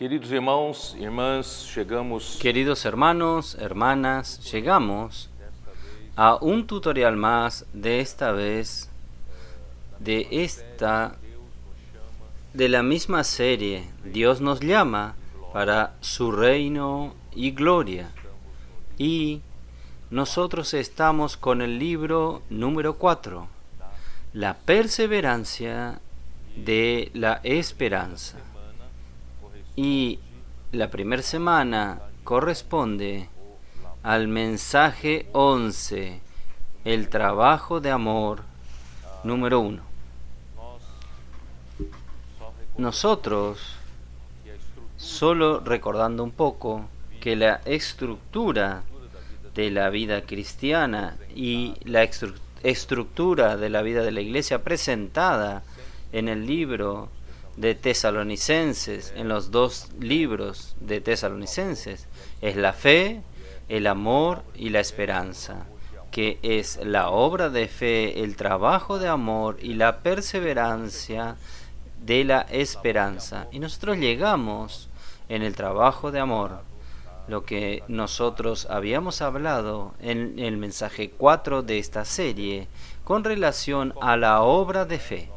Queridos irmãos, irmãs, chegamos Queridos hermanos, hermanas, llegamos a un tutorial más de esta vez, de la misma serie, Dios nos llama para su reino y gloria. Y nosotros estamos con el libro número 4, la perseverancia de la esperanza. Y la primera semana corresponde al mensaje 11, el trabajo de amor número 1. Nosotros, solo recordando un poco que la estructura de la vida cristiana y la estructura de la vida de la iglesia presentada en el libro de Tesalonicenses, en los dos libros de Tesalonicenses, es la fe, el amor y la esperanza, que es la obra de fe, el trabajo de amor y la perseverancia de la esperanza. Y nosotros llegamos en el trabajo de amor, lo que nosotros habíamos hablado en el mensaje 4 de esta serie, con relación a la obra de fe.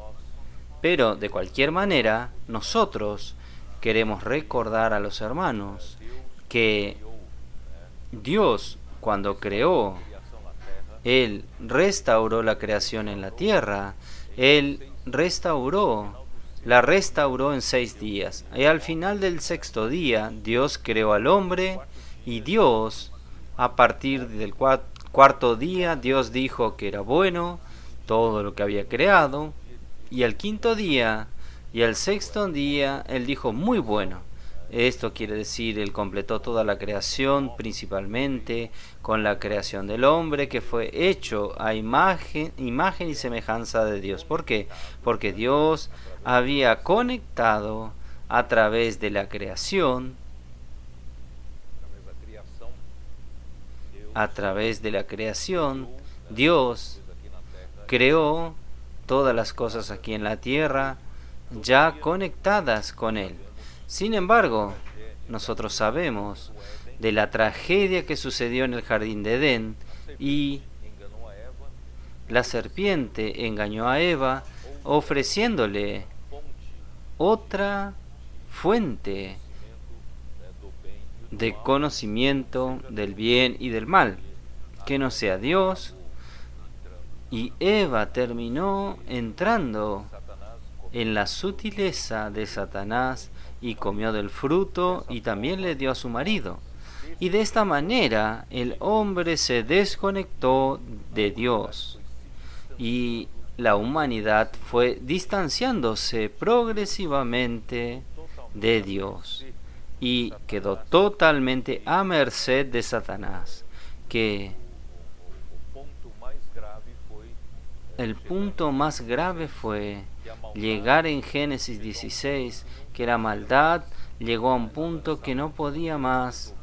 Pero de cualquier manera, nosotros queremos recordar a los hermanos que Dios, cuando creó, Él restauró la creación en la tierra, Él la restauró en 6 días. Y al final del 6º día, Dios creó al hombre, y Dios, a partir del 4º día, Dios dijo que era bueno todo lo que había creado. Y al 5º día y al 6º día, Él dijo muy bueno. Esto quiere decir, Él completó toda la creación, principalmente con la creación del hombre, que fue hecho a imagen y semejanza de Dios. ¿Por qué? Porque Dios había conectado a través de la creación, Dios creó todas las cosas aquí en la tierra ya conectadas con Él. Sin embargo, nosotros sabemos de la tragedia que sucedió en el jardín de Edén, y la serpiente engañó a Eva ofreciéndole otra fuente de conocimiento del bien y del mal, que no sea Dios. Y Eva terminó entrando en la sutileza de Satanás y comió del fruto y también le dio a su marido. Y de esta manera el hombre se desconectó de Dios y la humanidad fue distanciándose progresivamente de Dios y quedó totalmente a merced de Satanás, que el punto más grave fue llegar en Génesis 16, que la maldad llegó a un punto que no podía más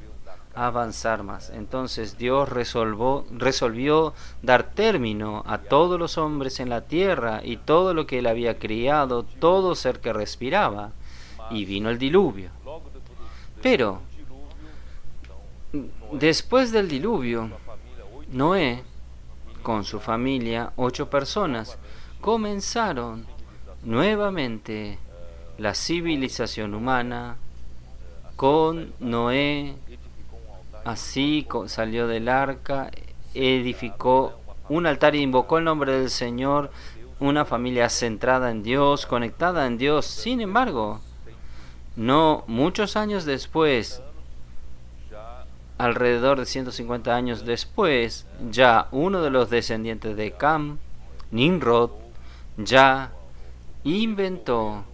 avanzar más. Entonces Dios resolvió dar término a todos los hombres en la tierra y todo lo que Él había criado, todo ser que respiraba, y vino el diluvio. Pero después del diluvio, Noé, con su familia, 8 personas, comenzaron nuevamente la civilización humana. Con Noé, así salió del arca, edificó un altar e invocó el nombre del Señor, una familia centrada en Dios, conectada en Dios. Sin embargo, no muchos años después, alrededor de 150 años después, ya uno de los descendientes de Cam, Nimrod, ya inventó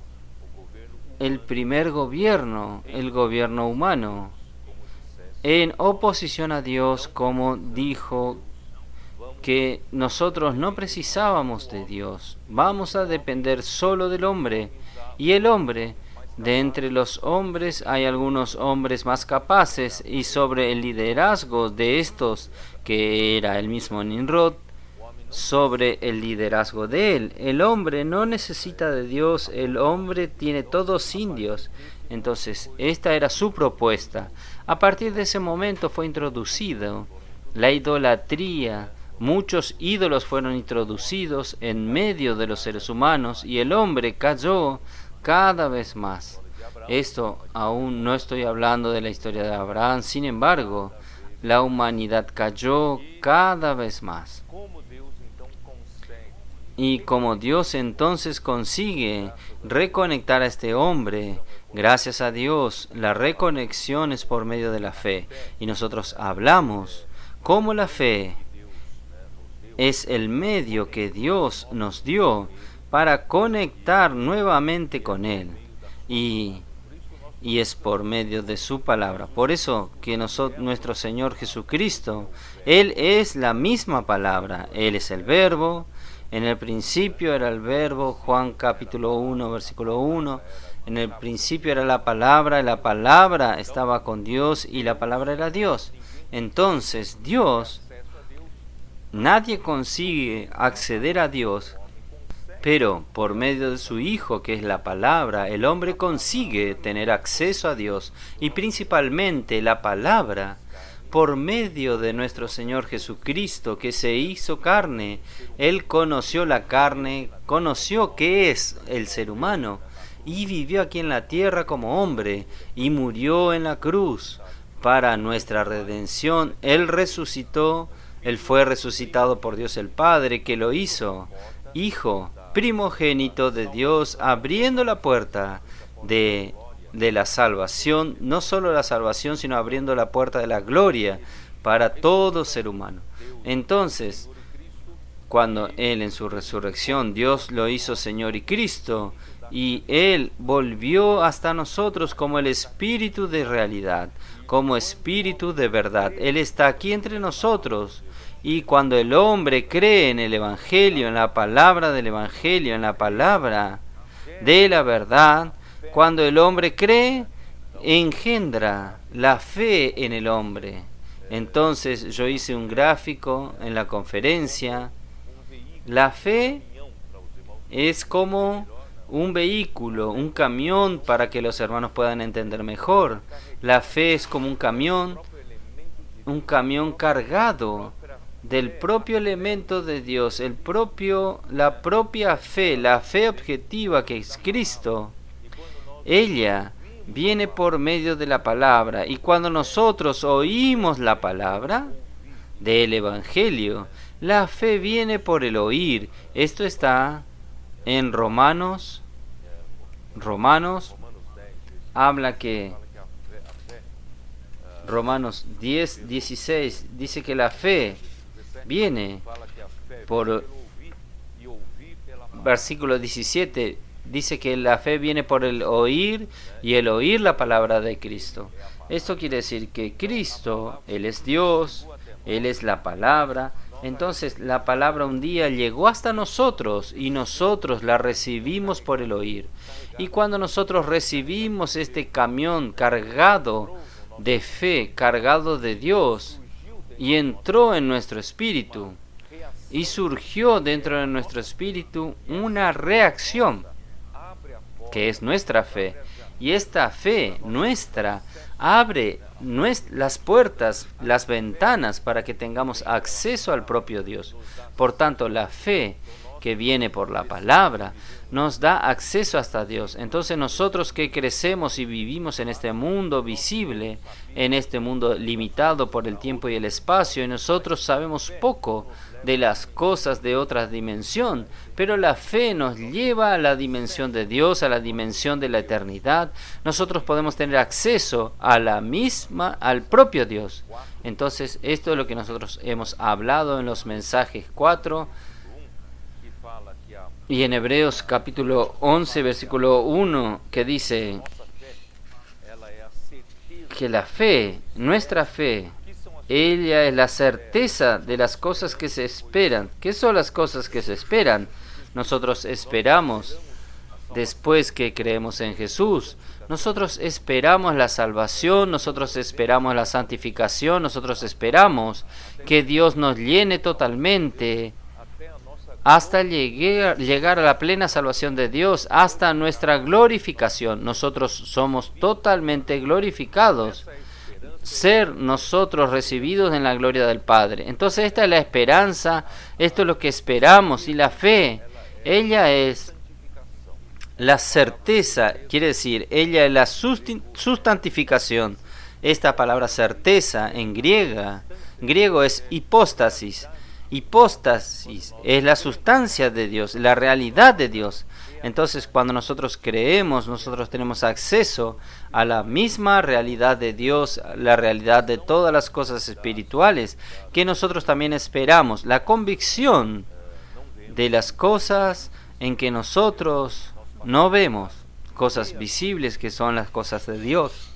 el primer gobierno, el gobierno humano, en oposición a Dios, como dijo que nosotros no precisábamos de Dios, vamos a depender solo del hombre, y el hombre, de entre los hombres hay algunos hombres más capaces, y sobre el liderazgo de estos, que era el mismo Nimrod, sobre el liderazgo de él. El hombre no necesita de Dios, el hombre tiene todos indios. Entonces, esta era su propuesta. A partir de ese momento fue introducido la idolatría. Muchos ídolos fueron introducidos en medio de los seres humanos y el hombre cayó cada vez más. Esto aún no estoy hablando de la historia de Abraham, sin embargo, la humanidad cayó cada vez más. Y como Dios entonces consigue reconectar a este hombre, gracias a Dios, la reconexión es por medio de la fe. Y nosotros hablamos cómo la fe es el medio que Dios nos dio para conectar nuevamente con Él. Y es por medio de su palabra. Por eso que nuestro Señor Jesucristo, Él es la misma palabra. Él es el Verbo. En el principio era el Verbo, Juan capítulo 1, versículo 1. En el principio era la palabra estaba con Dios y la palabra era Dios. Entonces, Dios, nadie consigue acceder a Dios, pero por medio de su Hijo, que es la palabra, el hombre consigue tener acceso a Dios, y principalmente la palabra, por medio de nuestro Señor Jesucristo, que se hizo carne. Él conoció la carne, conoció qué es el ser humano, y vivió aquí en la tierra como hombre, y murió en la cruz para nuestra redención. Él resucitó, Él fue resucitado por Dios el Padre, que lo hizo Hijo, primogénito de Dios, abriendo la puerta de la salvación, no solo la salvación, sino abriendo la puerta de la gloria para todo ser humano. Entonces, cuando Él en su resurrección, Dios lo hizo Señor y Cristo, y Él volvió hasta nosotros como el Espíritu de realidad, como Espíritu de verdad. Él está aquí entre nosotros. Y cuando el hombre cree en el Evangelio, en la palabra del Evangelio, en la palabra de la verdad, cuando el hombre cree, engendra la fe en el hombre. Entonces yo hice un gráfico en la conferencia. La fe es como un vehículo, un camión, para que los hermanos puedan entender mejor. La fe es como un camión cargado del propio elemento de Dios, la propia fe, la fe objetiva que es Cristo. Ella viene por medio de la palabra, y cuando nosotros oímos la palabra del Evangelio, la fe viene por el oír. Esto está en Romanos habla que Romanos 10, 16 dice que la fe viene por, versículo 17 dice que la fe viene por el oír, y el oír la palabra de Cristo. Esto quiere decir que Cristo, Él es Dios, Él es la palabra. Entonces la palabra un día llegó hasta nosotros y nosotros la recibimos por el oír. Y cuando nosotros recibimos este camión cargado de fe, cargado de Dios, y entró en nuestro espíritu, y surgió dentro de nuestro espíritu una reacción, que es nuestra fe. Y esta fe nuestra abre las puertas, las ventanas, para que tengamos acceso al propio Dios. Por tanto, la fe que viene por la palabra nos da acceso hasta Dios. Entonces nosotros que crecemos y vivimos en este mundo visible, en este mundo limitado por el tiempo y el espacio, y nosotros sabemos poco de las cosas de otra dimensión, pero la fe nos lleva a la dimensión de Dios, a la dimensión de la eternidad. Nosotros podemos tener acceso a al propio Dios. Entonces esto es lo que nosotros hemos hablado en los mensajes 4 y en Hebreos capítulo 11 versículo 1, que dice que la fe, nuestra fe, ella es la certeza de las cosas que se esperan. ¿Qué son las cosas que se esperan? Nosotros esperamos, después que creemos en Jesús, nosotros esperamos la salvación, nosotros esperamos la santificación, nosotros esperamos que Dios nos llene totalmente hasta llegar a la plena salvación de Dios, hasta nuestra glorificación. Nosotros somos totalmente glorificados, ser nosotros recibidos en la gloria del Padre. Entonces esta es la esperanza, esto es lo que esperamos, y la fe, ella es la certeza, quiere decir, ella es la sustantificación. Esta palabra certeza en griego es hipóstasis. Hipóstasis es la sustancia de Dios, la realidad de Dios. Entonces, cuando nosotros creemos, nosotros tenemos acceso a la misma realidad de Dios, la realidad de todas las cosas espirituales que nosotros también esperamos, la convicción de las cosas en que nosotros no vemos, cosas visibles que son las cosas de Dios.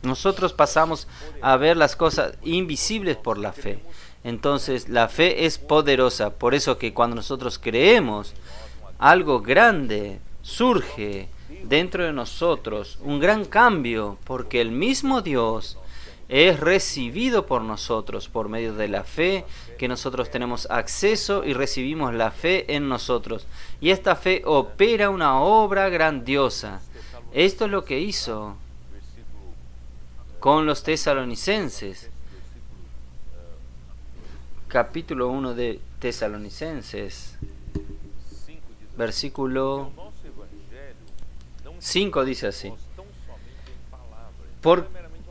Nosotros pasamos a ver las cosas invisibles por la fe. Entonces la fe es poderosa, por eso que cuando nosotros creemos, algo grande surge dentro de nosotros, un gran cambio, porque el mismo Dios es recibido por nosotros por medio de la fe, que nosotros tenemos acceso y recibimos la fe en nosotros. Y esta fe opera una obra grandiosa. Esto es lo que hizo con los tesalonicenses. Capítulo 1 de Tesalonicenses, versículo 5 dice así: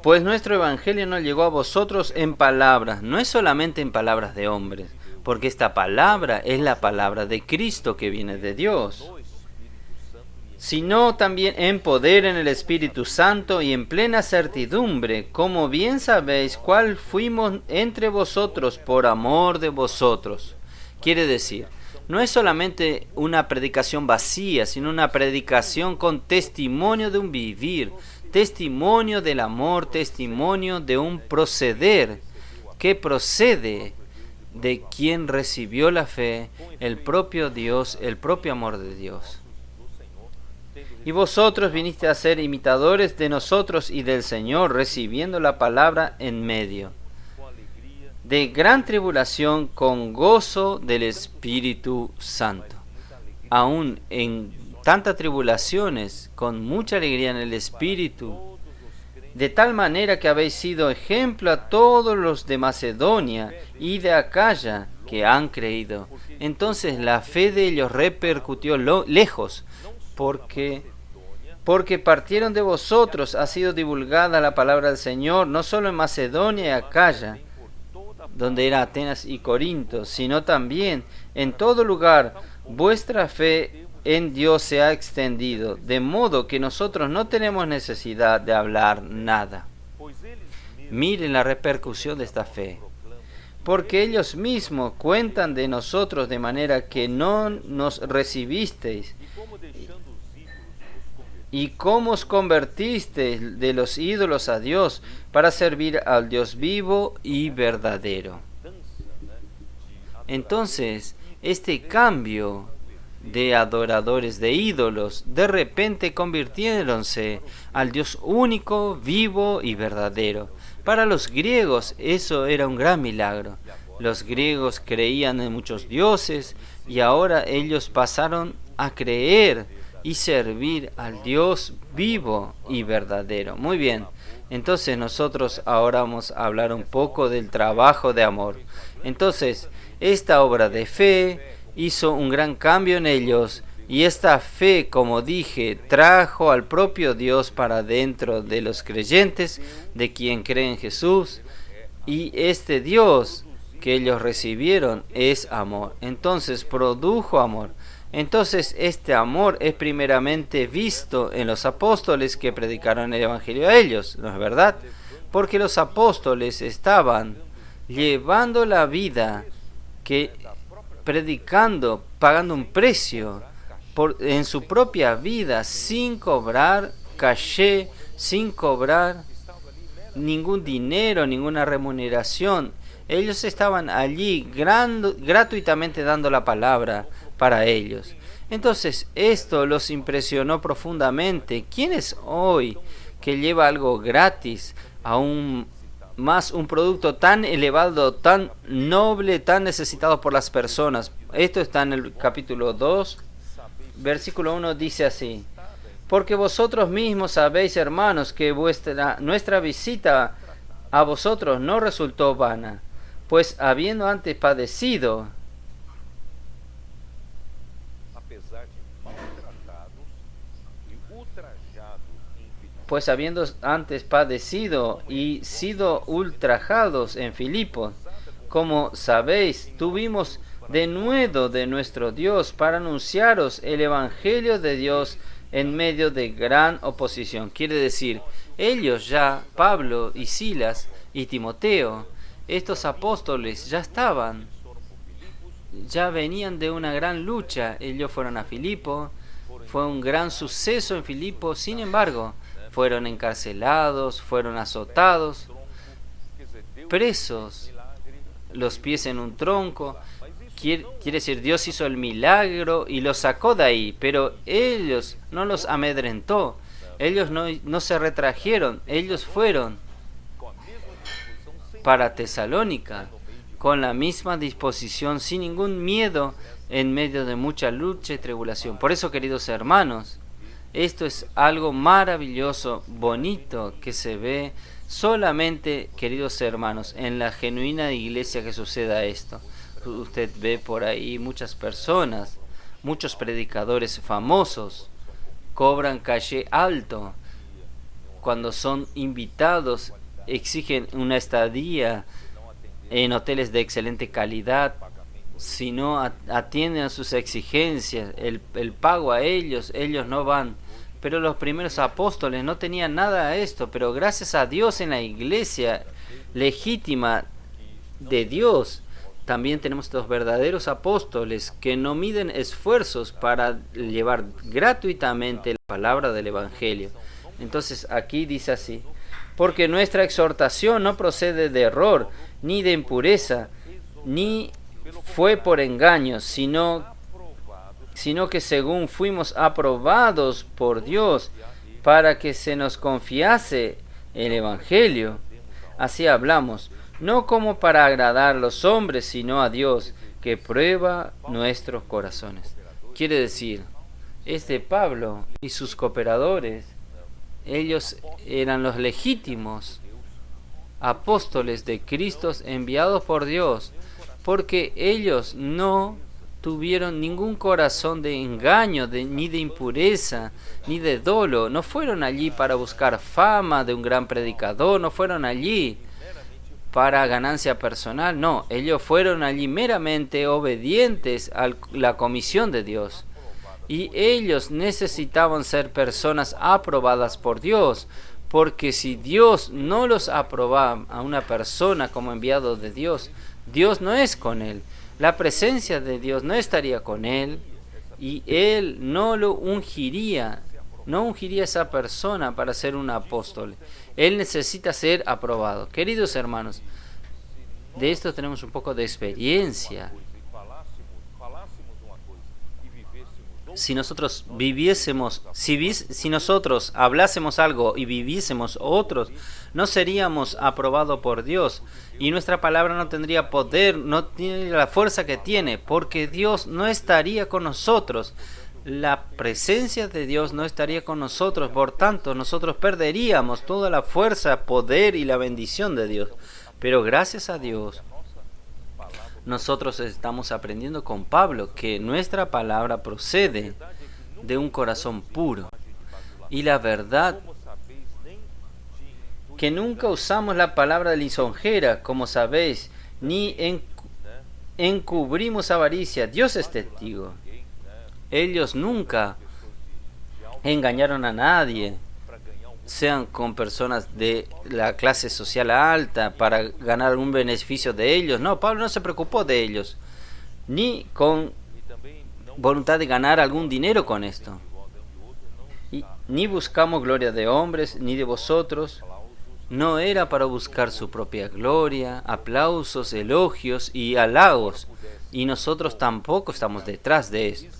pues nuestro evangelio no llegó a vosotros en palabras, no es solamente en palabras de hombres, porque esta palabra es la palabra de Cristo que viene de Dios, sino también en poder en el Espíritu Santo y en plena certidumbre, como bien sabéis cuál fuimos entre vosotros por amor de vosotros. Quiere decir, no es solamente una predicación vacía, sino una predicación con testimonio de un vivir, testimonio del amor, testimonio de un proceder que procede de quien recibió la fe, el propio Dios, el propio amor de Dios. Y vosotros viniste a ser imitadores de nosotros y del Señor, recibiendo la palabra en medio de gran tribulación con gozo del Espíritu Santo. Aún en tantas tribulaciones, con mucha alegría en el Espíritu, de tal manera que habéis sido ejemplo a todos los de Macedonia y de Acaya que han creído. Entonces la fe de ellos repercutió lejos, porque partieron de vosotros, ha sido divulgada la palabra del Señor, no solo en Macedonia y Acaya, donde era Atenas y Corinto, sino también en todo lugar. Vuestra fe en Dios se ha extendido, de modo que nosotros no tenemos necesidad de hablar nada. Miren la repercusión de esta fe. Porque ellos mismos cuentan de nosotros de manera que no nos recibisteis, y cómo os convertisteis de los ídolos a Dios para servir al Dios vivo y verdadero. Entonces, este cambio de adoradores de ídolos, de repente convirtiéndose al Dios único, vivo y verdadero. Para los griegos eso era un gran milagro. Los griegos creían en muchos dioses y ahora ellos pasaron a creer y servir al Dios vivo y verdadero. Muy bien, entonces nosotros ahora vamos a hablar un poco del trabajo de amor. Entonces, esta obra de fe hizo un gran cambio en ellos, y esta fe, como dije, trajo al propio Dios para dentro de los creyentes, de quien cree en Jesús, y este Dios que ellos recibieron es amor. Entonces produjo amor. Entonces este amor es primeramente visto en los apóstoles que predicaron el Evangelio a ellos, ¿no es verdad? Porque los apóstoles estaban llevando la vida, que predicando, pagando un precio en su propia vida, sin cobrar caché, sin cobrar ningún dinero, ninguna remuneración. Ellos estaban allí gratuitamente dando la palabra para ellos. Entonces esto los impresionó profundamente. ¿Quién es hoy que lleva algo gratis a un más un producto tan elevado, tan noble, tan necesitado por las personas. Esto está en el capítulo 2, versículo 1, dice así: porque vosotros mismos sabéis, hermanos, que nuestra visita a vosotros no resultó vana, pues habiendo antes padecido, y sido ultrajados en Filipos, como sabéis, tuvimos denuedo de nuestro Dios para anunciaros el Evangelio de Dios en medio de gran oposición. Quiere decir, ellos ya, Pablo y Silas y Timoteo, estos apóstoles ya venían de una gran lucha. Ellos fueron a Filipo, fue un gran suceso en Filipo, sin embargo, fueron encarcelados, fueron azotados, presos, los pies en un tronco. Quiere decir, Dios hizo el milagro y los sacó de ahí, pero ellos no los amedrentó, ellos no se retrajeron, ellos fueron para Tesalónica con la misma disposición, sin ningún miedo, en medio de mucha lucha y tribulación. Por eso, queridos hermanos, esto es algo maravilloso, bonito, que se ve solamente, queridos hermanos, en la genuina iglesia que suceda esto. Usted ve por ahí muchas personas, muchos predicadores famosos, cobran caché alto. Cuando son invitados, exigen una estadía en hoteles de excelente calidad. Si no atienden a sus exigencias, el pago a ellos no van. Pero los primeros apóstoles no tenían nada de esto, pero gracias a Dios en la iglesia legítima de Dios, también tenemos estos verdaderos apóstoles que no miden esfuerzos para llevar gratuitamente la palabra del Evangelio. Entonces aquí dice así: porque nuestra exhortación no procede de error, ni de impureza, ni fue por engaño, sino que según fuimos aprobados por Dios para que se nos confiase el Evangelio, así hablamos, no como para agradar a los hombres, sino a Dios, que prueba nuestros corazones. Quiere decir, Pablo y sus cooperadores, ellos eran los legítimos apóstoles de Cristo enviados por Dios, porque ellos no tuvieron ningún corazón de engaño, ni de impureza, ni de dolo. No fueron allí para buscar fama de un gran predicador, no fueron allí para ganancia personal, no, ellos fueron allí meramente obedientes a la comisión de Dios. Y ellos necesitaban ser personas aprobadas por Dios, porque si Dios no los aprobaba a una persona como enviado de Dios, Dios no es con él. La presencia de Dios no estaría con él y él no lo ungiría, no ungiría a esa persona para ser un apóstol. Él necesita ser aprobado. Queridos hermanos, de esto tenemos un poco de experiencia. Si nosotros viviésemos, si nosotros hablásemos algo y viviésemos otros, no seríamos aprobados por Dios y nuestra palabra no tendría poder, no tiene la fuerza que tiene, porque Dios no estaría con nosotros. La presencia de Dios no estaría con nosotros, por tanto nosotros perderíamos toda la fuerza, poder y la bendición de Dios. Pero gracias a Dios, nosotros estamos aprendiendo con Pablo que nuestra palabra procede de un corazón puro. Y la verdad, que nunca usamos la palabra lisonjera, como sabéis, ni encubrimos avaricia. Dios es testigo. Ellos nunca engañaron a nadie, sean con personas de la clase social alta para ganar algún beneficio de ellos. No, Pablo no se preocupó de ellos, ni con voluntad de ganar algún dinero con esto. Ni buscamos gloria de hombres, ni de vosotros. No era para buscar su propia gloria, aplausos, elogios y halagos. Y nosotros tampoco estamos detrás de esto.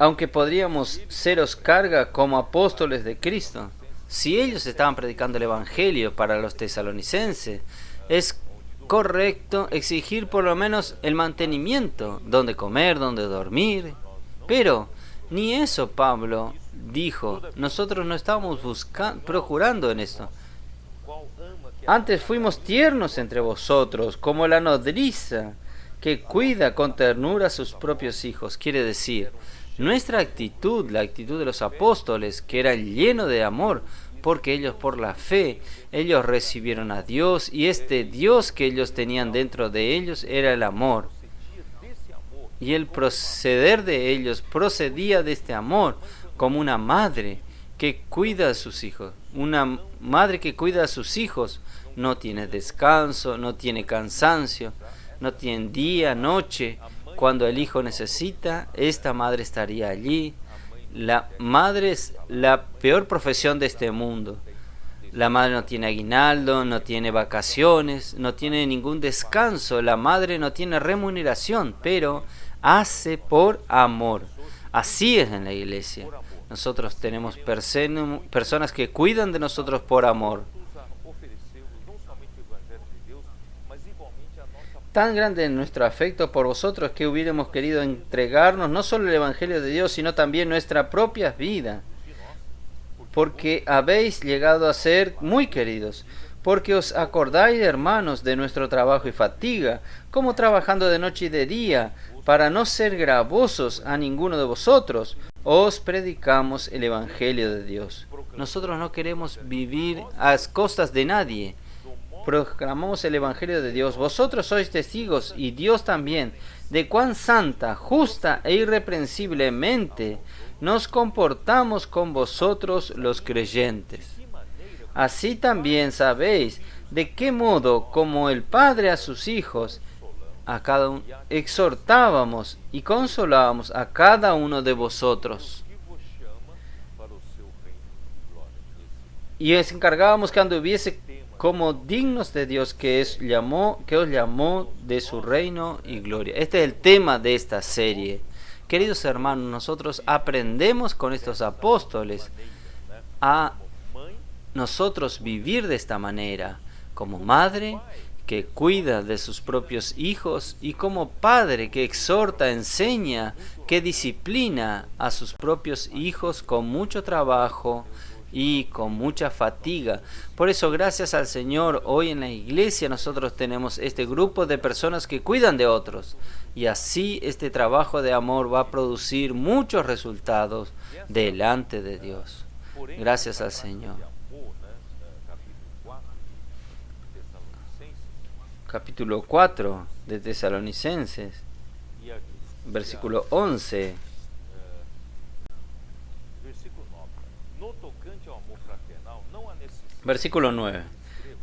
Aunque podríamos seros carga como apóstoles de Cristo, si ellos estaban predicando el Evangelio para los tesalonicenses, es correcto exigir por lo menos el mantenimiento, donde comer, donde dormir. Pero ni eso Pablo dijo. Nosotros no estábamos procurando en esto. Antes fuimos tiernos entre vosotros, como la nodriza que cuida con ternura a sus propios hijos. Quiere decir, nuestra actitud, la actitud de los apóstoles, que eran llenos de amor, porque ellos por la fe, ellos recibieron a Dios, y este Dios que ellos tenían dentro de ellos era el amor. Y el proceder de ellos procedía de este amor, como una madre que cuida a sus hijos. Una madre que cuida a sus hijos no tiene descanso, no tiene cansancio, no tiene día, noche. Cuando el hijo necesita, esta madre estaría allí. La madre es la peor profesión de este mundo. La madre no tiene aguinaldo, no tiene vacaciones, no tiene ningún descanso. La madre no tiene remuneración, pero hace por amor. Así es en la iglesia. Nosotros tenemos personas que cuidan de nosotros por amor. Tan grande es nuestro afecto por vosotros que hubiéramos querido entregarnos no solo el Evangelio de Dios, sino también nuestra propia vida, porque habéis llegado a ser muy queridos, porque os acordáis, hermanos, de nuestro trabajo y fatiga, como trabajando de noche y de día, para no ser gravosos a ninguno de vosotros, os predicamos el Evangelio de Dios. Nosotros no queremos vivir a costas de nadie. Proclamamos el Evangelio de Dios. Vosotros sois testigos, y Dios también, de cuán santa, justa e irreprensiblemente nos comportamos con vosotros los creyentes. Así también sabéis de qué modo, como el Padre a sus hijos, a cada uno exhortábamos y consolábamos a cada uno de vosotros. Y os encargábamos que anduviese como dignos de Dios que os llamó de su reino y gloria. Este es el tema de esta serie. Queridos hermanos, nosotros aprendemos con estos apóstoles a nosotros vivir de esta manera, como madre que cuida de sus propios hijos y como padre que exhorta, enseña, que disciplina a sus propios hijos con mucho trabajo y con mucha fatiga. Por eso, gracias al Señor, hoy en la iglesia nosotros tenemos este grupo de personas que cuidan de otros, y así este trabajo de amor va a producir muchos resultados delante de Dios. Gracias al Señor. Capítulo 4 de Tesalonicenses, versículo 11. Versículo 9.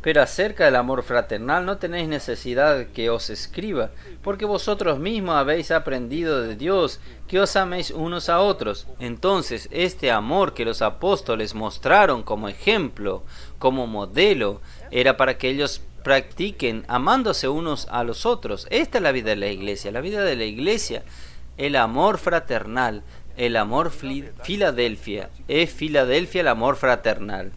Pero acerca del amor fraternal no tenéis necesidad que os escriba, porque vosotros mismos habéis aprendido de Dios que os améis unos a otros. Entonces, este amor que los apóstoles mostraron como ejemplo, como modelo, era para que ellos practiquen amándose unos a los otros. Esta es la vida de la iglesia. La vida de la iglesia, el amor fraternal, el amor Filadelfia. Es Filadelfia el amor fraternal.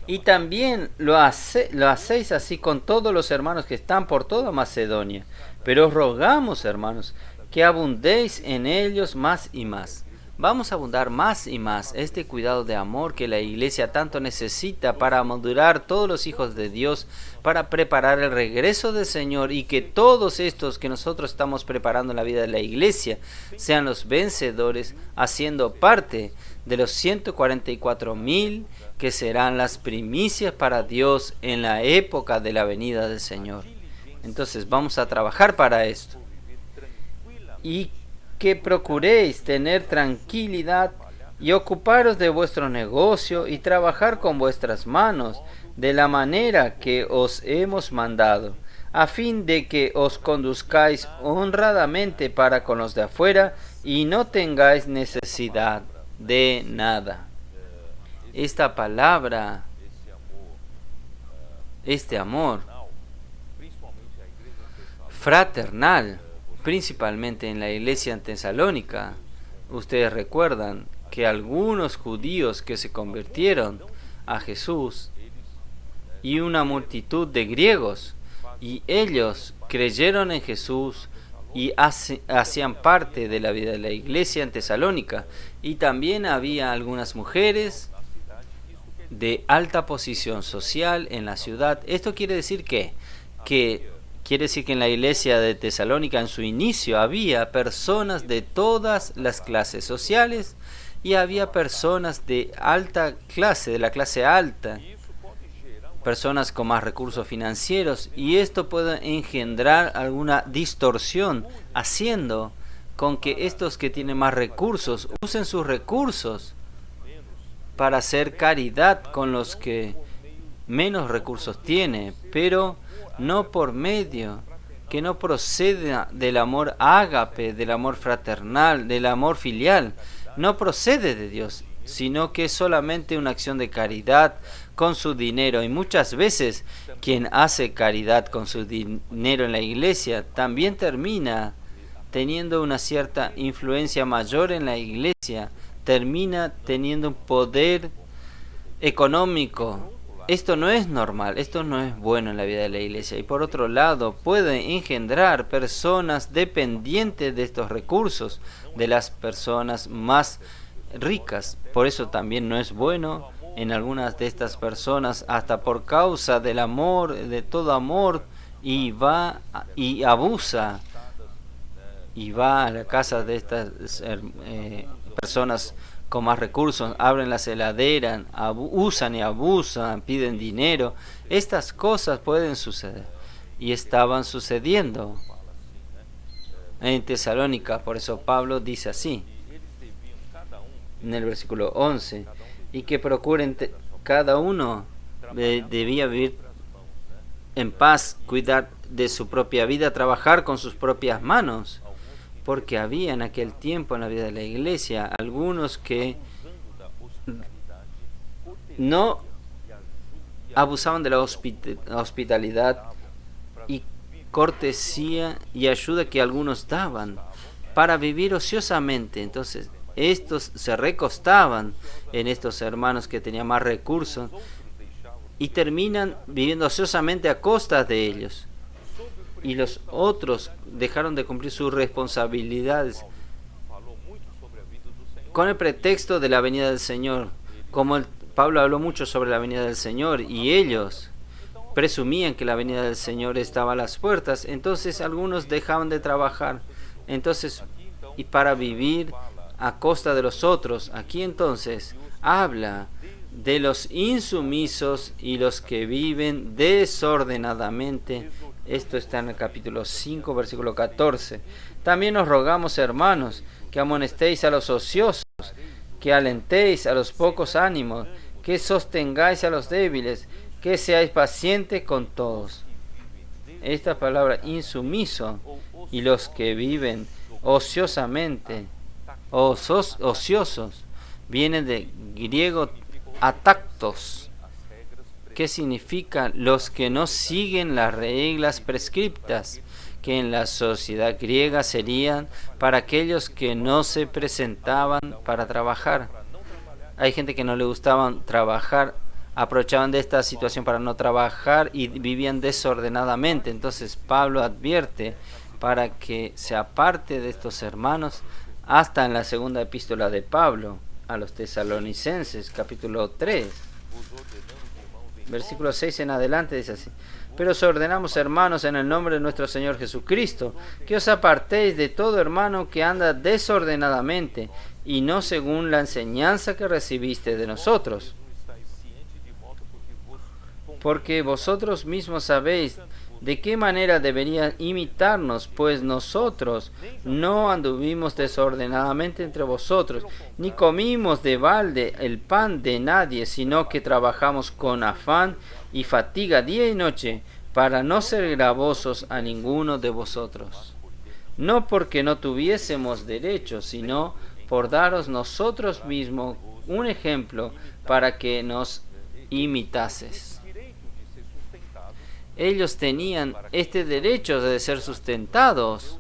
Y también lo hacéis así con todos los hermanos que están por toda Macedonia. Pero os rogamos, hermanos, que abundéis en ellos más y más. Vamos a abundar más y más este cuidado de amor que la iglesia tanto necesita para madurar todos los hijos de Dios, para preparar el regreso del Señor, y que todos estos que nosotros estamos preparando en la vida de la iglesia sean los vencedores, haciendo parte de los 144,000 que serán las primicias para Dios en la época de la venida del Señor. Entonces vamos a trabajar para esto. Y que procuréis tener tranquilidad y ocuparos de vuestro negocio y trabajar con vuestras manos de la manera que os hemos mandado, a fin de que os conduzcáis honradamente para con los de afuera y no tengáis necesidad de nada. Esta palabra, este amor fraternal, principalmente en la iglesia en Tesalónica, ustedes recuerdan que algunos judíos que se convirtieron a Jesús y una multitud de griegos, y ellos creyeron en Jesús y hacían parte de la vida de la iglesia en Tesalónica. Y también había algunas mujeres de alta posición social en la ciudad. Esto quiere decir que quiere decir que en la iglesia de Tesalónica en su inicio había personas de todas las clases sociales y había personas de alta clase, de la clase alta, personas con más recursos financieros, y esto puede engendrar alguna distorsión, haciendo con que estos que tienen más recursos usen sus recursos para hacer caridad con los que menos recursos tienen, pero no por medio, que no proceda del amor ágape, del amor fraternal, del amor filial, no procede de Dios, sino que es solamente una acción de caridad con su dinero. Y muchas veces quien hace caridad con su dinero en la iglesia también termina teniendo una cierta influencia mayor en la iglesia, termina teniendo un poder económico. Esto no es normal, esto no es bueno en la vida de la iglesia. Y por otro lado, puede engendrar personas dependientes de estos recursos, de las personas más ricas. Por eso también no es bueno en algunas de estas personas, hasta por causa del amor, de todo amor, y va y abusa, y va a la casa de estas personas con más recursos, abren las heladeras, usan y abusan, piden dinero. Estas cosas pueden suceder y estaban sucediendo en Tesalónica. Por eso Pablo dice así en el versículo 11, y que procuren cada uno debía vivir en paz, cuidar de su propia vida, trabajar con sus propias manos, porque había en aquel tiempo en la vida de la iglesia algunos que no abusaban de la hospitalidad y cortesía y ayuda que algunos daban para vivir ociosamente. Entonces estos se recostaban en estos hermanos que tenían más recursos y terminan viviendo ociosamente a costa de ellos. Y los otros dejaron de cumplir sus responsabilidades con el pretexto de la venida del Señor. Como Pablo habló mucho sobre la venida del Señor y ellos presumían que la venida del Señor estaba a las puertas, entonces algunos dejaban de trabajar, entonces, y para vivir a costa de los otros. Aquí entonces habla de los insumisos y los que viven desordenadamente. Esto está en el capítulo 5, versículo 14. También os rogamos, hermanos, que amonestéis a los ociosos, que alentéis a los pocos ánimos, que sostengáis a los débiles, que seáis pacientes con todos. Esta palabra insumiso y los que viven ociosamente, ociosos, viene de griego atactos, que significa los que no siguen las reglas prescriptas, que en la sociedad griega serían para aquellos que no se presentaban para trabajar. Hay gente que no le gustaban trabajar, aprovechaban de esta situación para no trabajar y vivían desordenadamente. Entonces Pablo advierte para que se aparte de estos hermanos, hasta en la segunda epístola de Pablo a los tesalonicenses, capítulo 3, versículo 6 en adelante, dice así: pero os ordenamos, hermanos, en el nombre de nuestro Señor Jesucristo, que os apartéis de todo hermano que anda desordenadamente, y no según la enseñanza que recibiste de nosotros. Porque vosotros mismos sabéis de qué manera deberían imitarnos, pues nosotros no anduvimos desordenadamente entre vosotros, ni comimos de balde el pan de nadie, sino que trabajamos con afán y fatiga día y noche, para no ser gravosos a ninguno de vosotros. No porque no tuviésemos derecho, sino por daros nosotros mismos un ejemplo para que nos imitases. Ellos tenían este derecho de ser sustentados,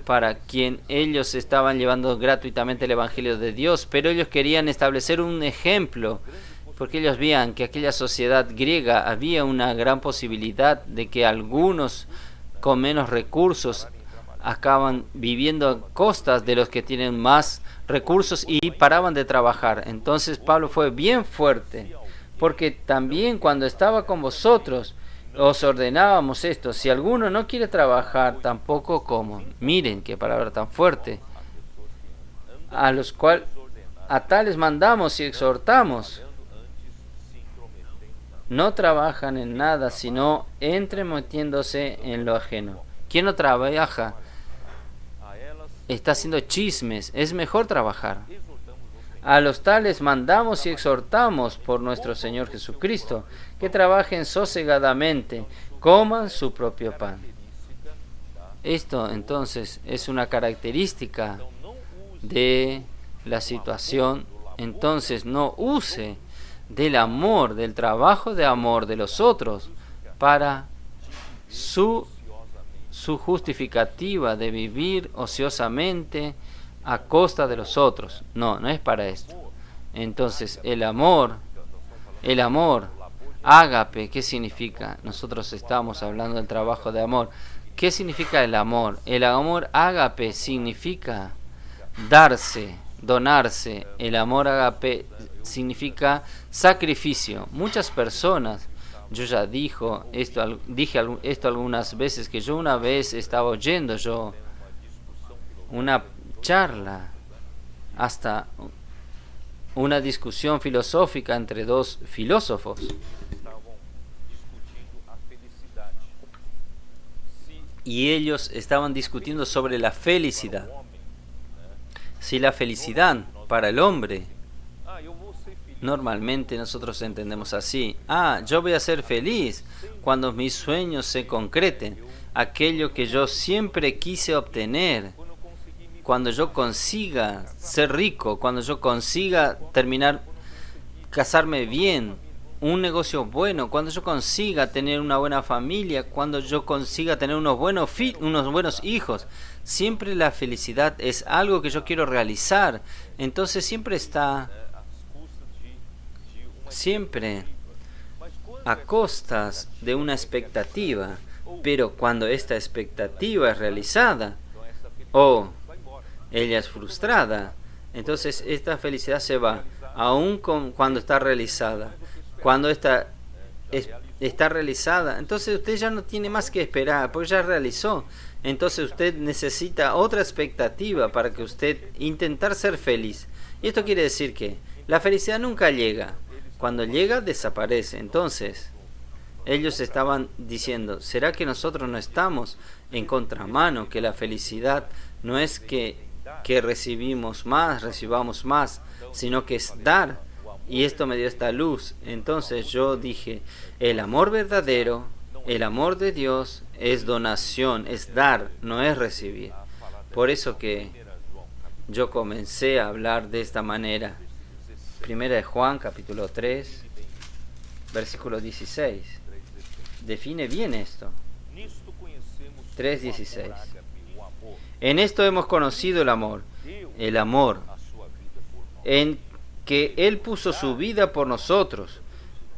para quien ellos estaban llevando gratuitamente el Evangelio de Dios, pero ellos querían establecer un ejemplo, porque ellos veían que aquella sociedad griega había una gran posibilidad de que algunos con menos recursos acaban viviendo a costas de los que tienen más recursos y paraban de trabajar. Entonces Pablo fue bien fuerte, porque también cuando estaba con vosotros os ordenábamos esto: si alguno no quiere trabajar, tampoco como. Miren qué palabra tan fuerte. A los cuales a tales mandamos y exhortamos: no trabajan en nada, sino entremetiéndose en lo ajeno. ¿Quién no trabaja? Está haciendo chismes. Es mejor trabajar. A los tales mandamos y exhortamos por nuestro Señor Jesucristo, que trabajen sosegadamente, coman su propio pan. Esto entonces es una característica de la situación. Entonces no use del amor, del trabajo de amor de los otros para su justificativa de vivir ociosamente a costa de los otros. No, no es para esto. Entonces el amor, ágape, ¿qué significa? Nosotros estamos hablando del trabajo de amor. ¿Qué significa el amor? El amor ágape significa darse, donarse. El amor ágape significa sacrificio. Muchas personas, yo ya dije esto algunas veces, que yo una vez estaba oyendo una charla, hasta una discusión filosófica entre dos filósofos, y ellos estaban discutiendo sobre la felicidad. Si la felicidad para el hombre, normalmente nosotros entendemos así: yo voy a ser feliz cuando mis sueños se concreten, aquello que yo siempre quise obtener, cuando yo consiga ser rico, cuando yo consiga casarme bien, un negocio bueno, cuando yo consiga tener una buena familia, cuando yo consiga tener unos buenos hijos. Siempre la felicidad es algo que yo quiero realizar. Entonces siempre a costas de una expectativa. Pero cuando esta expectativa es realizada, o ella es frustrada, entonces esta felicidad se va, aun cuando está realizada. Cuando está realizada, entonces usted ya no tiene más que esperar, porque ya realizó. Entonces usted necesita otra expectativa para que usted intentar ser feliz. Y esto quiere decir que la felicidad nunca llega. Cuando llega, desaparece. Entonces ellos estaban diciendo: ¿será que nosotros no estamos en contramano? Que la felicidad no es que recibamos más, sino que es dar. Y esto me dio esta luz. Entonces yo dije: el amor verdadero, el amor de Dios es donación, es dar, no es recibir. Por eso que yo comencé a hablar de esta manera. Primera de Juan, capítulo 3, versículo 16. Define bien esto. 3:16. En esto hemos conocido el amor, en que Él puso su vida por nosotros.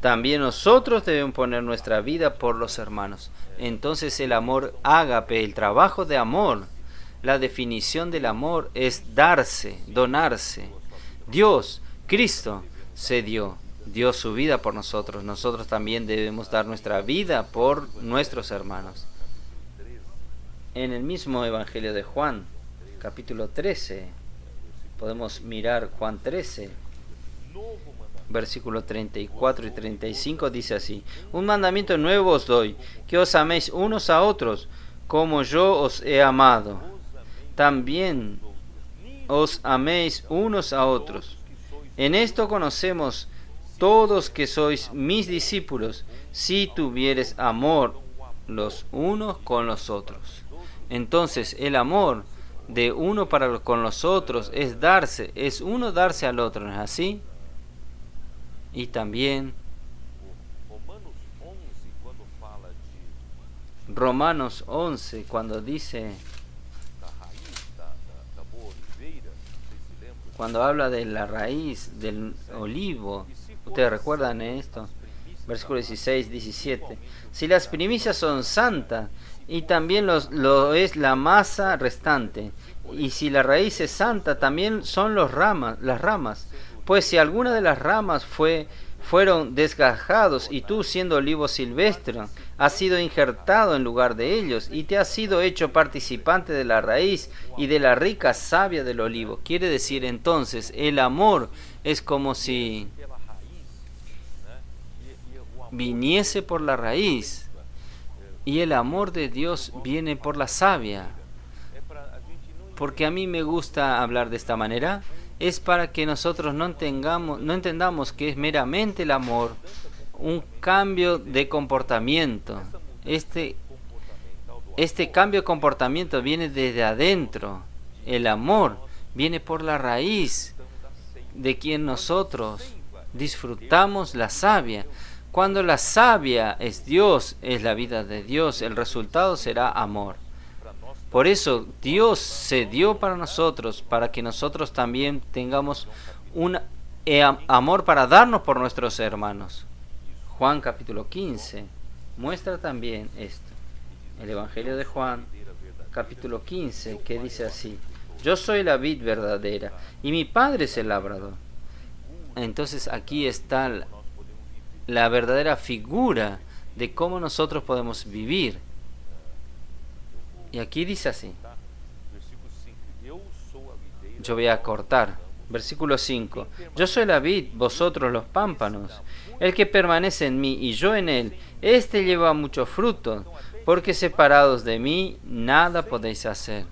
También nosotros debemos poner nuestra vida por los hermanos. Entonces el amor ágape, el trabajo de amor, la definición del amor es darse, donarse. Dios, Cristo, dio su vida por nosotros. Nosotros también debemos dar nuestra vida por nuestros hermanos. En el mismo Evangelio de Juan, capítulo 13, podemos mirar Juan 13, versículos 34 y 35, dice así: un mandamiento nuevo os doy, que os améis unos a otros, como yo os he amado. También os améis unos a otros. En esto conocemos todos que sois mis discípulos, si tuviereis amor los unos con los otros. Entonces el amor de uno con los otros es darse, es uno darse al otro, ¿no es así? Y también Romanos 11, cuando dice cuando habla de la raíz del olivo. ¿Ustedes recuerdan esto? Versículo 16, 17. Si las primicias son santas, y también lo es la masa restante, y si la raíz es santa, también son las ramas. Pues si alguna de las ramas fueron desgajados, y tú, siendo olivo silvestre, has sido injertado en lugar de ellos, y te has sido hecho participante de la raíz y de la rica savia del olivo. Quiere decir entonces, el amor es como si viniese por la raíz, y el amor de Dios viene por la savia. Porque a mí me gusta hablar de esta manera, es para que nosotros no entendamos que es meramente el amor un cambio de comportamiento. Este cambio de comportamiento viene desde adentro. El amor viene por la raíz de quien nosotros disfrutamos la savia. Cuando la savia es Dios, es la vida de Dios, el resultado será amor. Por eso Dios se dio para nosotros, para que nosotros también tengamos un amor para darnos por nuestros hermanos. Juan capítulo 15 muestra también esto. El Evangelio de Juan capítulo 15, que dice así: yo soy la vid verdadera y mi Padre es el labrador. Entonces aquí está la verdadera figura de cómo nosotros podemos vivir. Y aquí dice así. Yo voy a cortar. Versículo 5. Yo soy la vid, vosotros los pámpanos. El que permanece en mí y yo en él, éste lleva mucho fruto, porque separados de mí nada podéis hacer.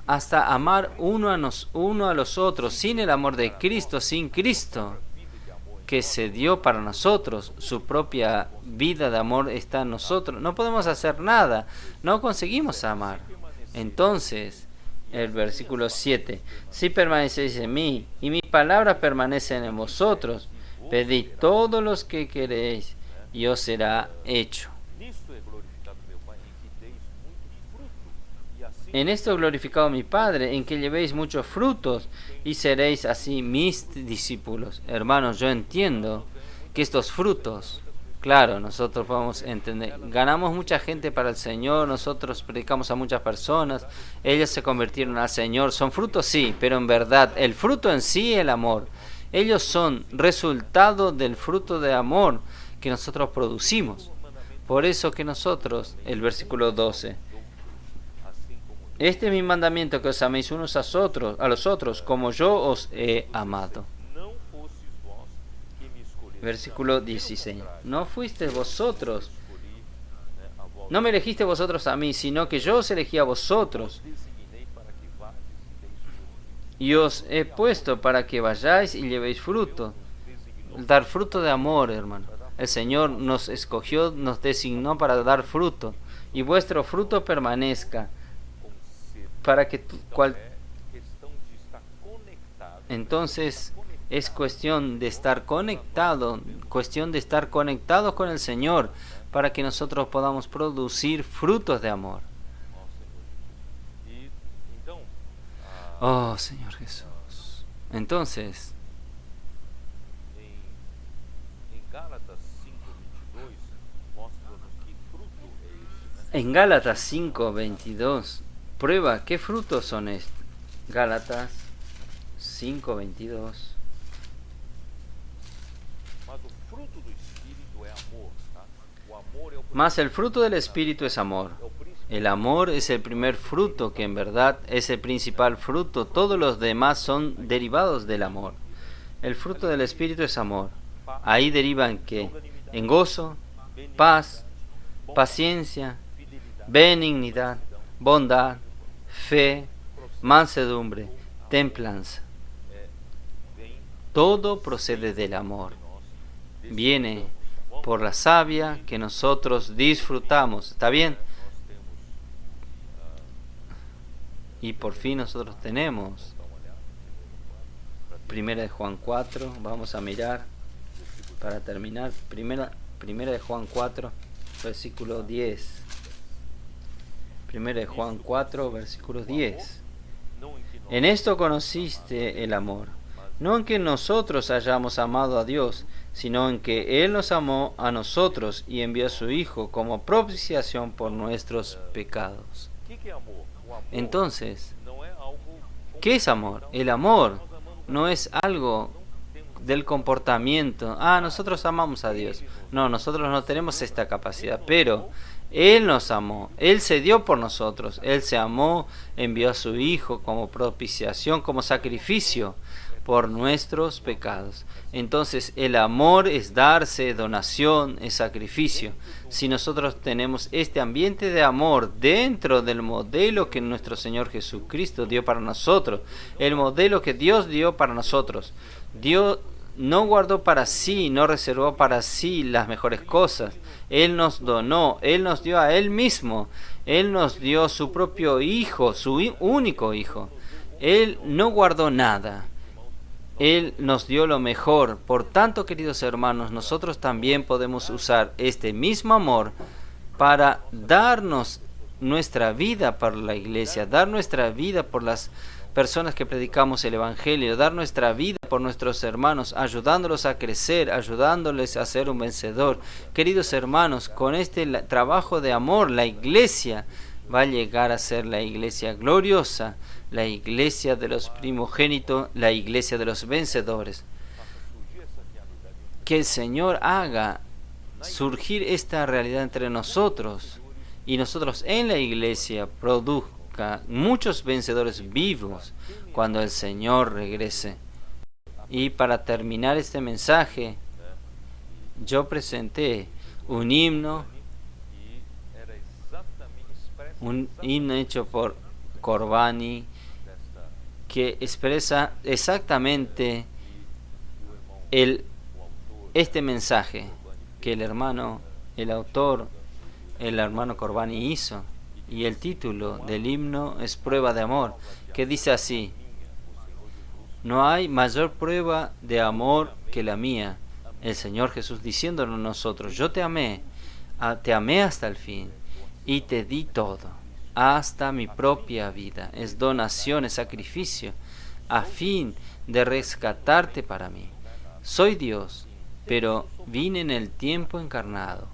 Hasta amar uno a los otros, sin el amor de Cristo, sin Cristo, que se dio para nosotros, su propia vida de amor está en nosotros. No podemos hacer nada, no conseguimos amar. Entonces, el versículo 7, si permanecéis en mí y mis palabras permanecen en vosotros, pedid todos los que queréis y os será hecho. En esto glorificado mi Padre, en que llevéis muchos frutos y seréis así mis discípulos. Hermanos, yo entiendo que estos frutos, claro, nosotros podemos entender, ganamos mucha gente para el Señor, nosotros predicamos a muchas personas, ellos se convirtieron al Señor, son frutos sí, pero en verdad el fruto en sí es el amor. Ellos son resultado del fruto de amor que nosotros producimos. Por eso que nosotros, el versículo 12, este es mi mandamiento, que os améis unos a los otros, como yo os he amado. Versículo 16. No fuisteis vosotros, no me elegisteis vosotros a mí, sino que yo os elegí a vosotros. Y os he puesto para que vayáis y llevéis fruto. Dar fruto de amor, hermano. El Señor nos escogió, nos designó para dar fruto. Y vuestro fruto permanezca. Para que entonces es cuestión de estar conectados con el Señor, para que nosotros podamos producir frutos de amor. Oh Señor Jesús. Entonces, en Gálatas 5:22 prueba qué frutos son estos. Gálatas 5:22. Mas el fruto del Espíritu es amor. El amor es el primer fruto, que en verdad es el principal fruto. Todos los demás son derivados del amor. El fruto del Espíritu es amor. Ahí derivan que en gozo, paz, paciencia, benignidad, bondad, fe, mansedumbre, templanza. Todo procede del amor. Viene por la savia que nosotros disfrutamos. ¿Está bien? Y por fin nosotros tenemos. Primera de Juan 4. Vamos a mirar para terminar. Primera de Juan 4, versículo 10. Primera de Juan 4, versículo 10. En esto conociste el amor, no en que nosotros hayamos amado a Dios, sino en que Él nos amó a nosotros y envió a su Hijo como propiciación por nuestros pecados. Entonces, ¿qué es amor? El amor no es algo del comportamiento. Nosotros amamos a Dios. No, nosotros no tenemos esta capacidad, pero Él nos amó, Él se dio por nosotros, Él se amó, envió a su Hijo como propiciación, como sacrificio por nuestros pecados. Entonces el amor es darse, donación, es sacrificio. Si nosotros tenemos este ambiente de amor dentro del modelo que nuestro Señor Jesucristo dio para nosotros, el modelo que Dios dio para nosotros, Dios no guardó para sí, no reservó para sí las mejores cosas. Él nos donó, Él nos dio a Él mismo, Él nos dio su propio Hijo, su único Hijo. Él no guardó nada. Él nos dio lo mejor. Por tanto, queridos hermanos, nosotros también podemos usar este mismo amor para darnos nuestra vida para la iglesia, dar nuestra vida por las personas que predicamos el Evangelio, dar nuestra vida por nuestros hermanos, ayudándolos a crecer, ayudándoles a ser un vencedor. Queridos hermanos, con este trabajo de amor, la iglesia va a llegar a ser la iglesia gloriosa, la iglesia de los primogénitos, la iglesia de los vencedores. Que el Señor haga surgir esta realidad entre nosotros y nosotros en la iglesia produzca muchos vencedores vivos cuando el Señor regrese. Y para terminar este mensaje, yo presenté un himno hecho por Corbani, que expresa exactamente este mensaje que el hermano Corbani hizo. Y el título del himno es Prueba de Amor, que dice así: no hay mayor prueba de amor que la mía. El Señor Jesús diciéndonos a nosotros: yo te amé hasta el fin y te di todo, hasta mi propia vida. Es donación, es sacrificio, a fin de rescatarte para mí. Soy Dios, pero vine en el tiempo encarnado.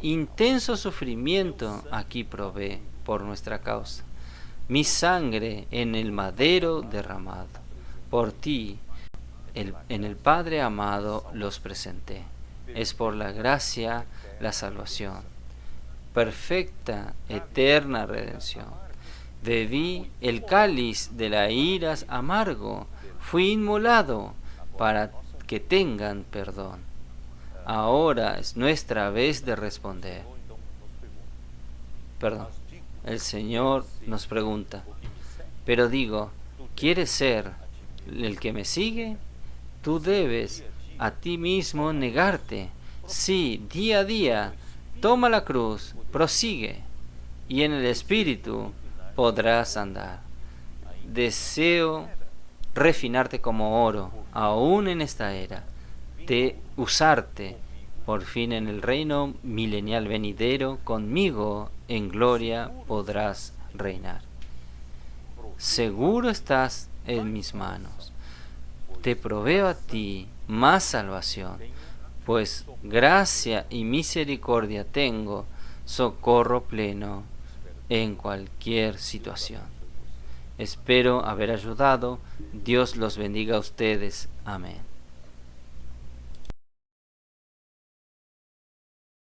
Intenso sufrimiento aquí probé por nuestra causa. Mi sangre en el madero derramado. Por ti, en el Padre amado los presenté. Es por la gracia la salvación. Perfecta, eterna redención. Bebí el cáliz de la ira amargo. Fui inmolado para que tengan perdón. Ahora es nuestra vez de responder. El Señor nos pregunta, pero digo, ¿quieres ser el que me sigue? Tú debes a ti mismo negarte. Sí, día a día, toma la cruz, prosigue, y en el Espíritu podrás andar. Deseo refinarte como oro, aún en esta era, de usarte por fin en el reino milenial venidero. Conmigo en gloria podrás reinar. Seguro estás en mis manos. Te proveo a ti más salvación, pues gracia y misericordia tengo, socorro pleno en cualquier situación. Espero haber ayudado. Dios los bendiga a ustedes. Amén.